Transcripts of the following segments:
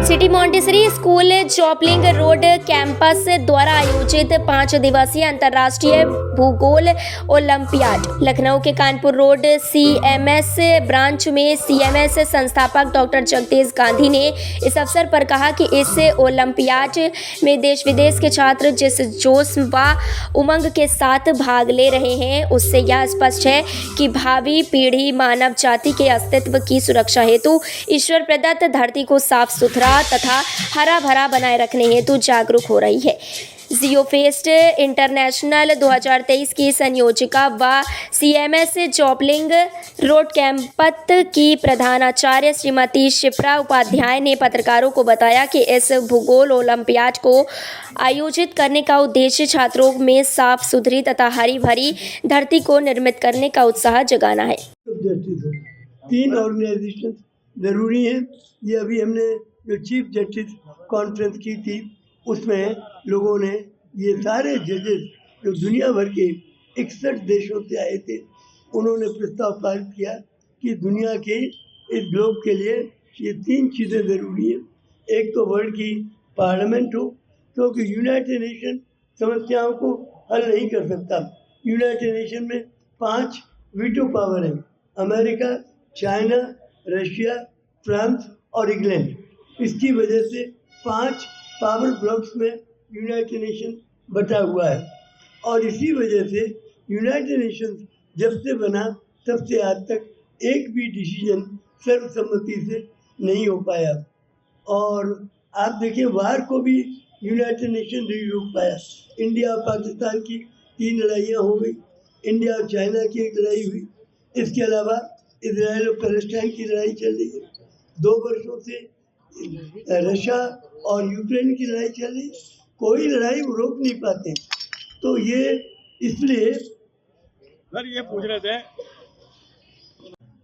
City Montessori school चॉपलिंग road campus द्वारा आयोजित 5 दिवसीय अंतर्राष्ट्रीय भूगोल ओलंपियाड लखनऊ के कानपुर रोड सीएमएस ब्रांच में सीएमएस संस्थापक डॉक्टर जगदेश गांधी ने इस अवसर पर कहा कि इस ओलंपियाड में देश विदेश के छात्र जिस जोश व उमंग के साथ भाग ले रहे हैं उससे यह स्पष्ट है कि भावी पीढ़ी मानव जाति के अस्तित्व की सुरक्षा हेतु ईश्वर प्रदत्त धरती को साफ सुथरा तथा हरा भरा बनाए रखने हेतु जागरूक हो रही है। जियोफेस्ट इंटरनेशनल 2023 की संयोजिका व सीएमएस चॉपलिंग रोड कैंपस की प्रधानाचार्य श्रीमती शिप्रा उपाध्याय ने पत्रकारों को बताया कि इस भूगोल ओलंपियाड को आयोजित करने का उद्देश्य छात्रों में साफ सुथरी तथा हरी भरी धरती को निर्मित करने का उत्साह जगाना है। 3 ऑर्गेनाइजेशन ज़रूरी हैं। ये अभी हमने जो चीफ जस्टिस कॉन्फ्रेंस की थी उसमें लोगों ने ये सारे जजेस जो दुनिया भर के 61 देशों से आए थे उन्होंने प्रस्ताव पारित किया कि दुनिया के इस ग्लोब के लिए ये 3 चीज़ें ज़रूरी हैं। एक तो वर्ल्ड की पार्लियामेंट हो क्योंकि यूनाइटेड नेशन समस्याओं को हल नहीं कर सकता। यूनाइटेड नेशन में 5 वीटो पावर हैं, अमेरिका, चाइना, रशिया, फ्रांस और इंग्लैंड। इसकी वजह से 5 पावर ब्लॉक्स में यूनाइटेड नेशन बटा हुआ है और इसी वजह से यूनाइटेड नेशन जब से बना तब से आज तक एक भी डिसीजन सर्वसम्मति से नहीं हो पाया। और आप देखिए वार को भी यूनाइटेड नेशन नहीं रोक पाया। इंडिया और पाकिस्तान की 3 लड़ाइयाँ हो गई, इंडिया और चाइना की एक लड़ाई हुई, इसके अलावा इजराइल और पैलेस्टाइन की लड़ाई चल रही है। 2 वर्षों से रशिया और यूक्रेन की लड़ाई चल रही है, कोई लड़ाई वो रोक नहीं पाते। तो ये इसलिए सर ये पूछ रहे थे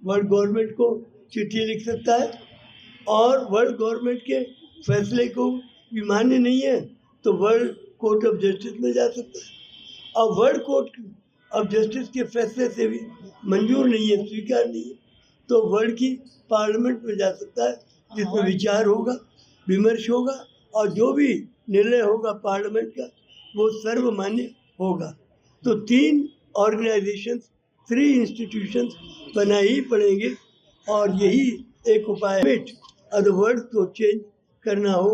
वर्ल्ड गवर्नमेंट को चिट्ठी लिख सकता है और वर्ल्ड गवर्नमेंट के फैसले को भी मान्य नहीं है तो वर्ल्ड कोर्ट ऑफ जस्टिस में जा सकता है और वर्ल्ड कोर्ट ऑफ जस्टिस के फैसले से भी मंजूर नहीं है, स्वीकार नहीं है तो वर्ल्ड की पार्लियामेंट में जा सकता है जिसमें विचार होगा, विमर्श होगा और जो भी निर्णय होगा पार्लियामेंट का वो सर्वमान्य होगा। तो 3 ऑर्गेनाइजेशंस 3 इंस्टीट्यूशंस बना ही पड़ेंगे और यही एक उपाय है। अगर वर्ल्ड को चेंज करना हो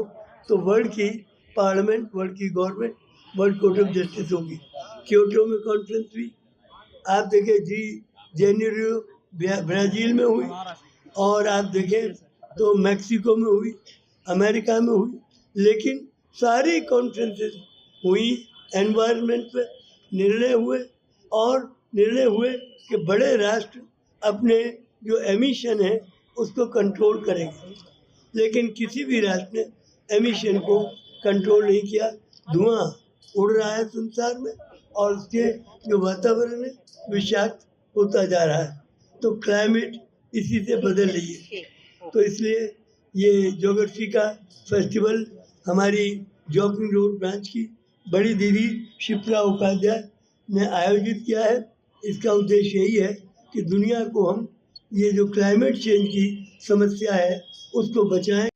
तो वर्ल्ड की पार्लियामेंट, वर्ल्ड की government, world court of justice होगी। क्योटो में कॉन्फ्रेंस हुई, आप देखें जनवरी ब्राज़ील में हुई और आप देखें तो मैक्सिको में हुई, अमेरिका में हुई, लेकिन सारी कॉन्फ्रेंसेस हुई एनवायरनमेंट पे निर्णय हुए और निर्णय हुए कि बड़े राष्ट्र अपने जो एमिशन है उसको कंट्रोल करेंगे, लेकिन किसी भी राष्ट्र ने एमिशन को कंट्रोल नहीं किया। धुआं उड़ रहा है संसार में और उसके जो वातावरण है विषाक्त होता जा रहा है, तो क्लाइमेट इसी से बदल रही है। तो इसलिए ये ज्योग्राफी का फेस्टिवल हमारी चॉपलिंग रोड ब्रांच की बड़ी दीदी शिप्रा उपाध्याय ने आयोजित किया है। इसका उद्देश्य यही है कि दुनिया को हम ये जो क्लाइमेट चेंज की समस्या है उसको बचाएं।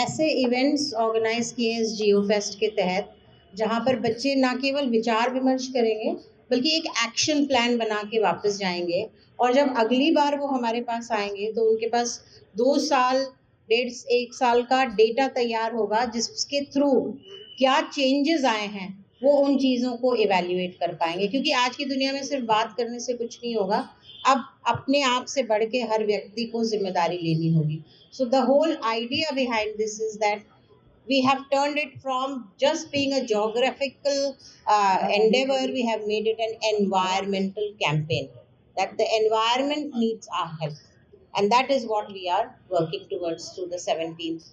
ऐसे इवेंट्स ऑर्गेनाइज किए इस जियो फेस्ट के तहत जहाँ पर बच्चे ना केवल विचार विमर्श करेंगे बल्कि एक एक्शन प्लान बना के वापस जाएंगे और जब अगली बार वो हमारे पास आएंगे तो उनके पास 2 साल 1.5 साल का डेटा तैयार होगा जिसके थ्रू क्या चेंजेस आए हैं वो उन चीज़ों को इवैल्यूएट कर पाएंगे। क्योंकि आज की दुनिया में सिर्फ बात करने से कुछ नहीं होगा, अब अपने आप से बढ़ के हर व्यक्ति को जिम्मेदारी लेनी होगी। So the whole idea behind this is that we have turned it from just being a geographical endeavor, we have made it an environmental campaign, that the environment needs our help, and that is what we are working towards through the 17th